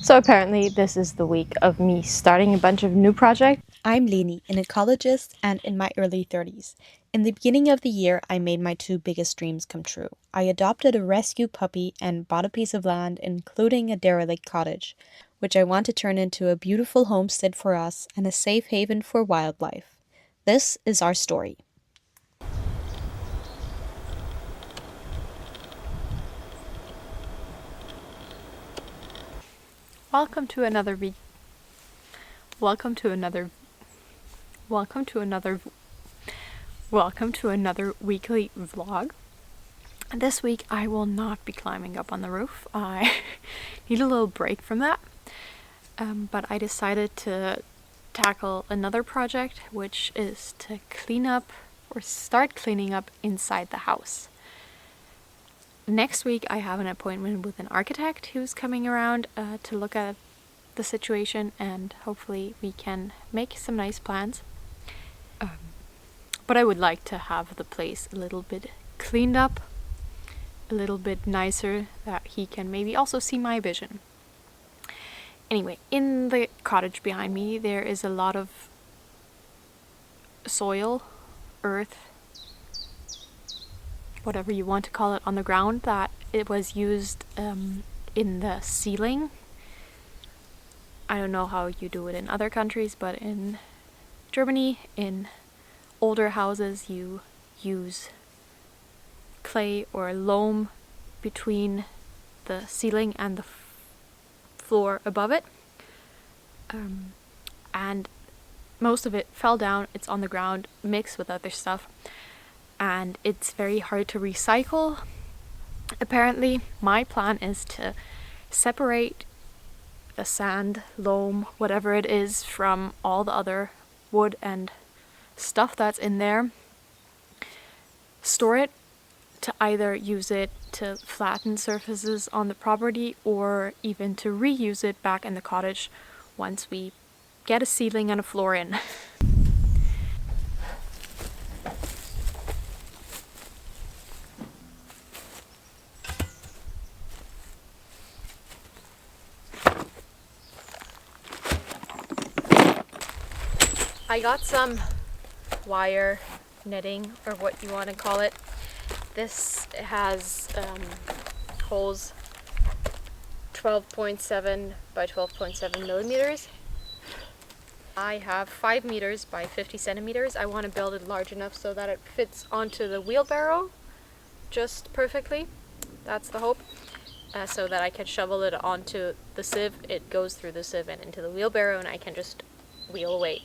So apparently this is the week of me starting a bunch of new projects. I'm Leni, an ecologist and in my early 30s. In the beginning of the year, I made my two biggest dreams come true. I adopted a rescue puppy and bought a piece of land, including a derelict cottage, which I want to turn into a beautiful homestead for us and a safe haven for wildlife. This is our story. Welcome to another week. Welcome to another. Welcome to another. Welcome to another weekly vlog. This week I will not be climbing up on the roof. I need a little break from that. But I decided to tackle another project, which is to clean up or start cleaning up inside the house. Next week I have an appointment with an architect who's coming around to look at the situation, and hopefully we can make some nice plans. But I would like to have the place a little bit cleaned up, a little bit nicer, that he can maybe also see my vision. Anyway, in the cottage behind me there is a lot of soil, earth, whatever you want to call it, on the ground that it was used in the ceiling. I don't know how you do it in other countries, but in Germany, in older houses, you use clay or loam between the ceiling and the floor above it. And most of it fell down. It's on the ground mixed with other stuff, and it's very hard to recycle. Apparently, my plan is to separate the sand, loam, whatever it is, from all the other wood and stuff that's in there. Store it to either use it to flatten surfaces on the property or even to reuse it back in the cottage once we get a ceiling and a floor in. I got some wire netting, or what you want to call it. This has holes 12.7 by 12.7 millimeters. I have 5 meters by 50 centimeters. I want to build it large enough so that it fits onto the wheelbarrow just perfectly. That's the hope. So that I can shovel it onto the sieve. It goes through the sieve and into the wheelbarrow, and I can just wheel away.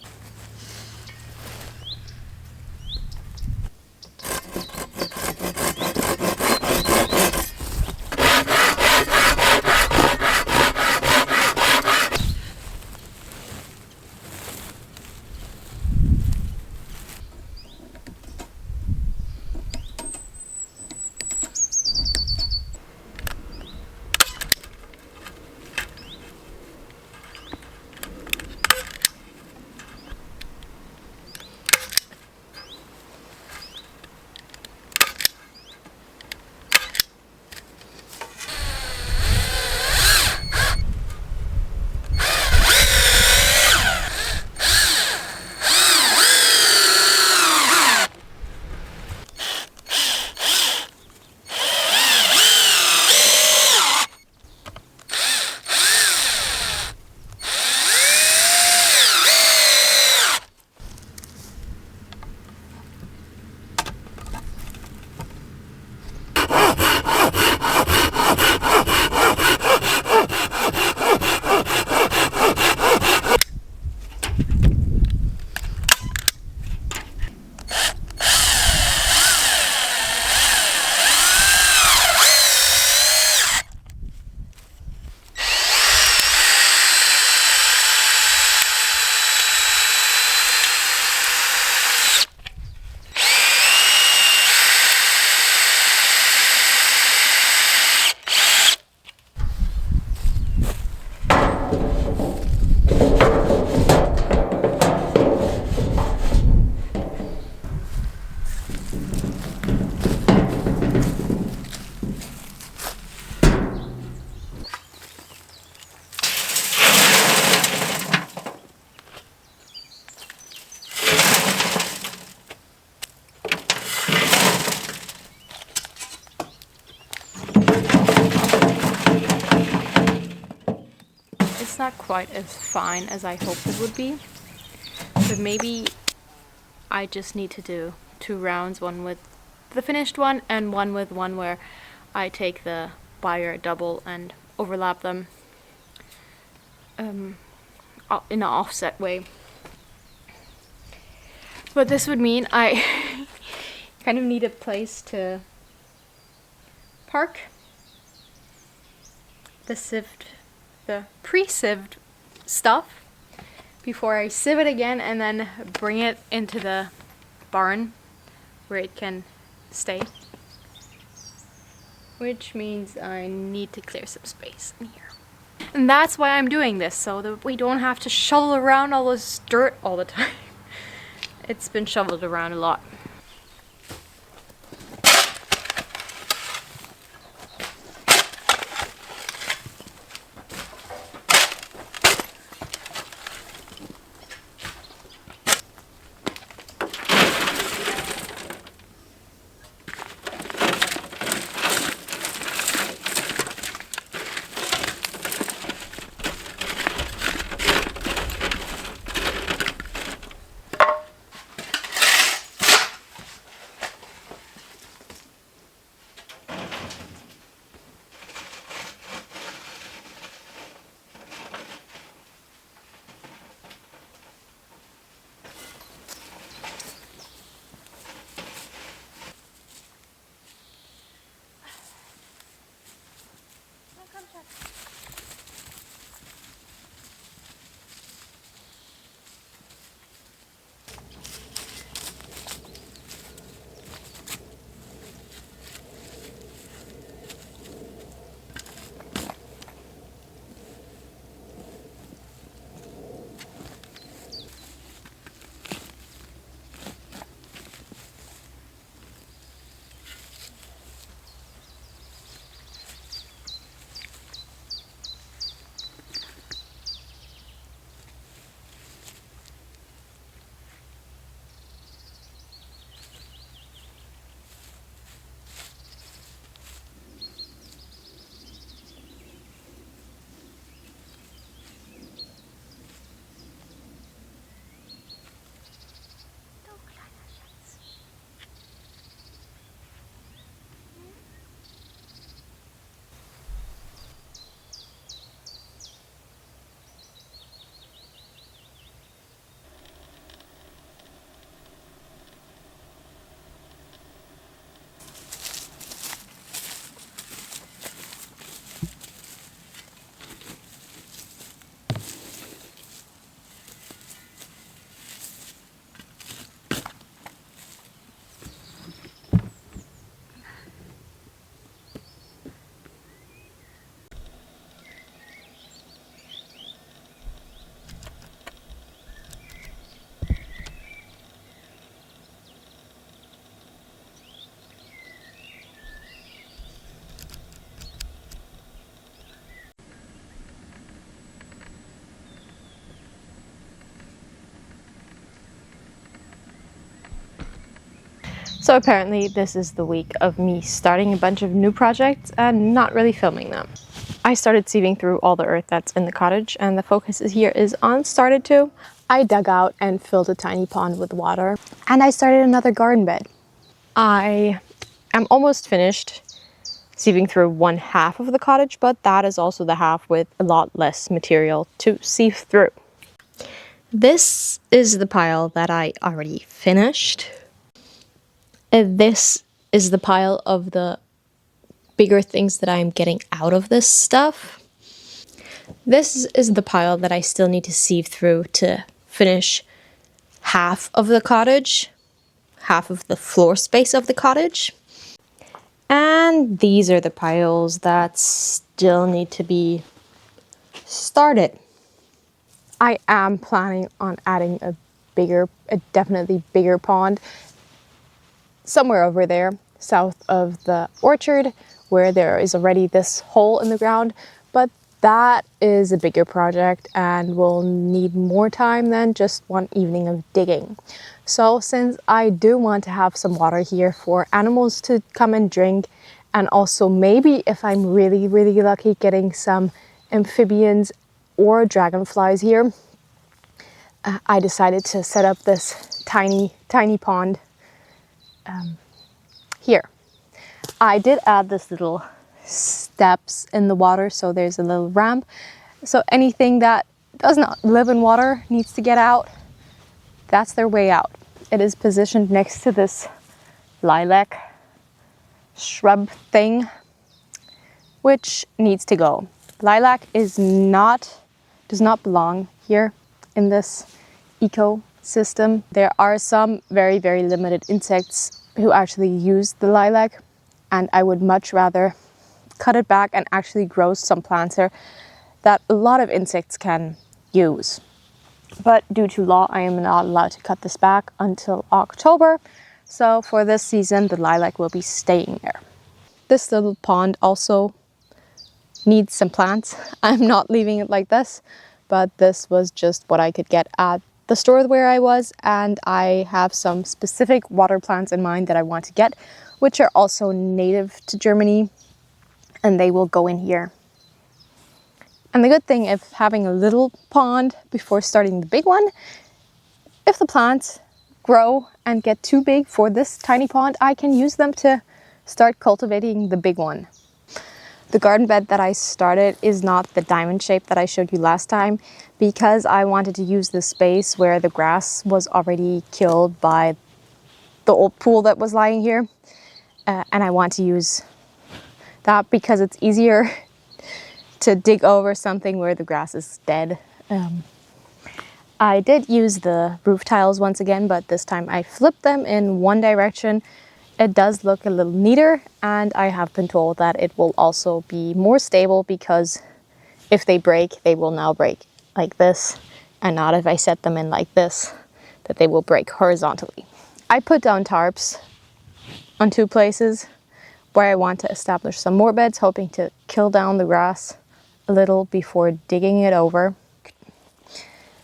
not quite as fine as I hoped it would be. But maybe I just need to do 2 rounds, one with the finished one and one with one where I take the wire double and overlap them in an offset way. But this would mean I kind of need a place to park the pre-sieved stuff before I sieve it again and then bring it into the barn where it can stay. Which means I need to clear some space in here. And that's why I'm doing this, so that we don't have to shovel around all this dirt all the time. It's been shoveled around a lot. So apparently this is the week of me starting a bunch of new projects and not really filming them. I started sieving through all the earth that's in the cottage, and the focus here is on started to. I dug out and filled a tiny pond with water, and I started another garden bed. I am almost finished sieving through 1/2 of the cottage, but that is also the half with a lot less material to sieve through. This is the pile that I already finished. This is the pile of the bigger things that I'm getting out of this stuff. This is the pile that I still need to sieve through to finish half of the cottage, half of the floor space of the cottage. And these are the piles that still need to be started. I am planning on adding a definitely bigger pond somewhere over there south of the orchard where there is already this hole in the ground, but that is a bigger project and will need more time than just one evening of digging. So since I do want to have some water here for animals to come and drink, and also maybe if I'm really lucky getting some amphibians or dragonflies here, I decided to set up this tiny pond here. I did add this little steps in the water, so there's a little ramp. So anything that does not live in water needs to get out. That's their way out. It is positioned next to this lilac shrub thing, which needs to go. Lilac does not belong here in this ecosystem. There are some very, very limited insects who actually use the lilac, and I would much rather cut it back and actually grow some plants here that a lot of insects can use. But due to law, I am not allowed to cut this back until October. So for this season, the lilac will be staying there. This little pond also needs some plants. I'm not leaving it like this, but this was just what I could get at the store where I was, and I have some specific water plants in mind that I want to get, which are also native to Germany, and they will go in here. And the good thing of having a little pond before starting the big one, if the plants grow and get too big for this tiny pond, I can use them to start cultivating the big one. The garden bed that I started is not the diamond shape that I showed you last time, because I wanted to use the space where the grass was already killed by the old pool that was lying here. And I want to use that because it's easier to dig over something where the grass is dead. I did use the roof tiles once again, but this time I flipped them in one direction. It does look a little neater, and I have been told that it will also be more stable, because if they break, they will now break like this, and not if I set them in like this, that they will break horizontally. I put down tarps on 2 places where I want to establish some more beds, hoping to kill down the grass a little before digging it over.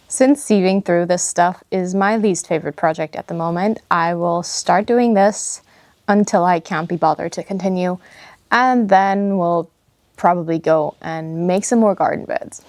Since sieving through this stuff is my least favorite project at the moment, I will start doing this until I can't be bothered to continue, and then we'll probably go and make some more garden beds.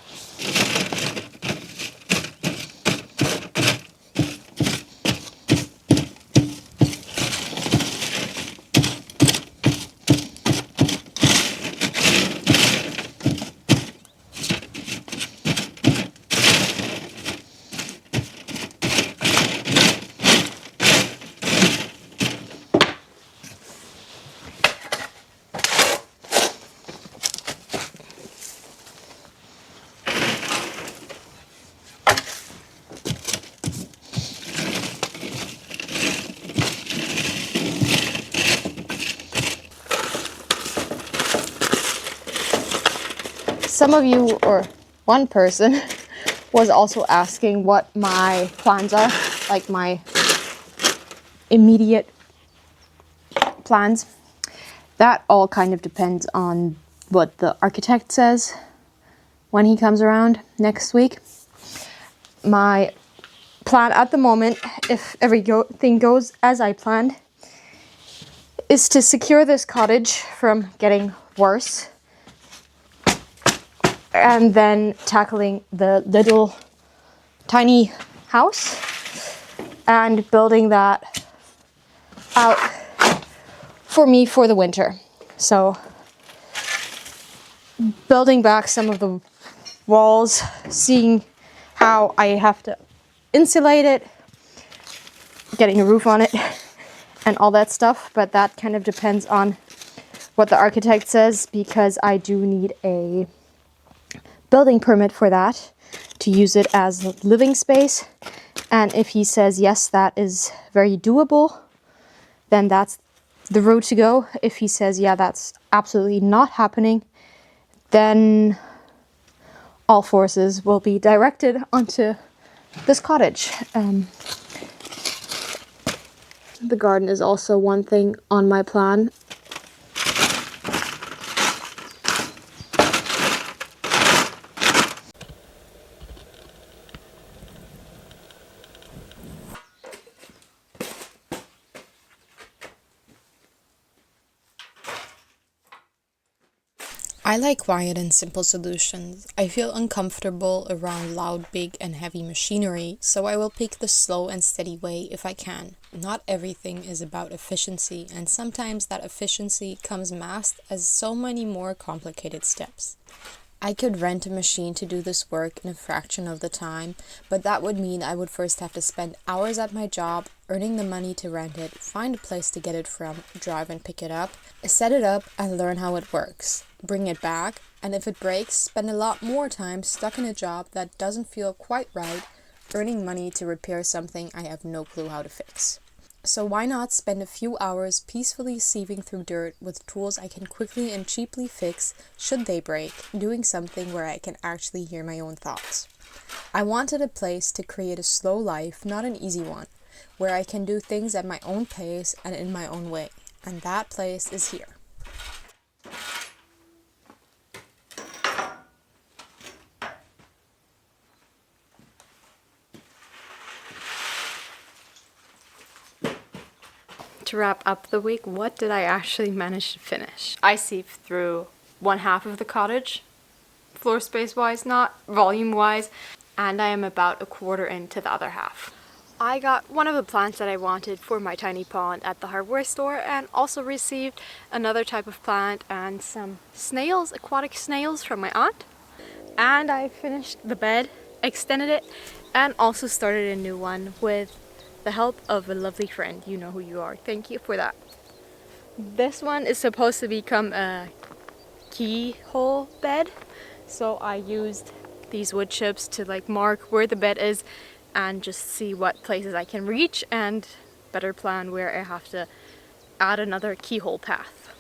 Some of you, or one person, was also asking what my plans are, like my immediate plans. That all kind of depends on what the architect says when he comes around next week. My plan at the moment, if everything goes as I planned, is to secure this cottage from getting worse, and then tackling the little tiny house and building that out for me for the winter. So building back some of the walls, seeing how I have to insulate it, getting a roof on it, and all that stuff. But that kind of depends on what the architect says, because I do need a building permit for that to use it as living space. And if he says yes, that is very doable, then that's the road to go. If he says yeah, that's absolutely not happening, then all forces will be directed onto this cottage. The garden is also one thing on my plan. I like quiet and simple solutions. I feel uncomfortable around loud, big, and heavy machinery, so I will pick the slow and steady way if I can. Not everything is about efficiency, and sometimes that efficiency comes masked as so many more complicated steps. I could rent a machine to do this work in a fraction of the time, but that would mean I would first have to spend hours at my job, earning the money to rent it, find a place to get it from, drive and pick it up, set it up and learn how it works, bring it back, and if it breaks, spend a lot more time stuck in a job that doesn't feel quite right, earning money to repair something I have no clue how to fix. So why not spend a few hours peacefully sieving through dirt with tools I can quickly and cheaply fix should they break, doing something where I can actually hear my own thoughts. I wanted a place to create a slow life, not an easy one, where I can do things at my own pace and in my own way, and that place is here. To wrap up the week, what did I actually manage to finish? I sieved through one half of the cottage, floor space wise, not volume wise, and I am about a quarter into the other half. I got one of the plants that I wanted for my tiny pond at the hardware store, and also received another type of plant and some snails, aquatic snails, from my aunt. And I finished the bed, extended it, and also started a new one with the help of a lovely friend. You know who you are. Thank you for that. This one is supposed to become a keyhole bed, so I used these wood chips to mark where the bed is and just see what places I can reach and better plan where I have to add another keyhole path.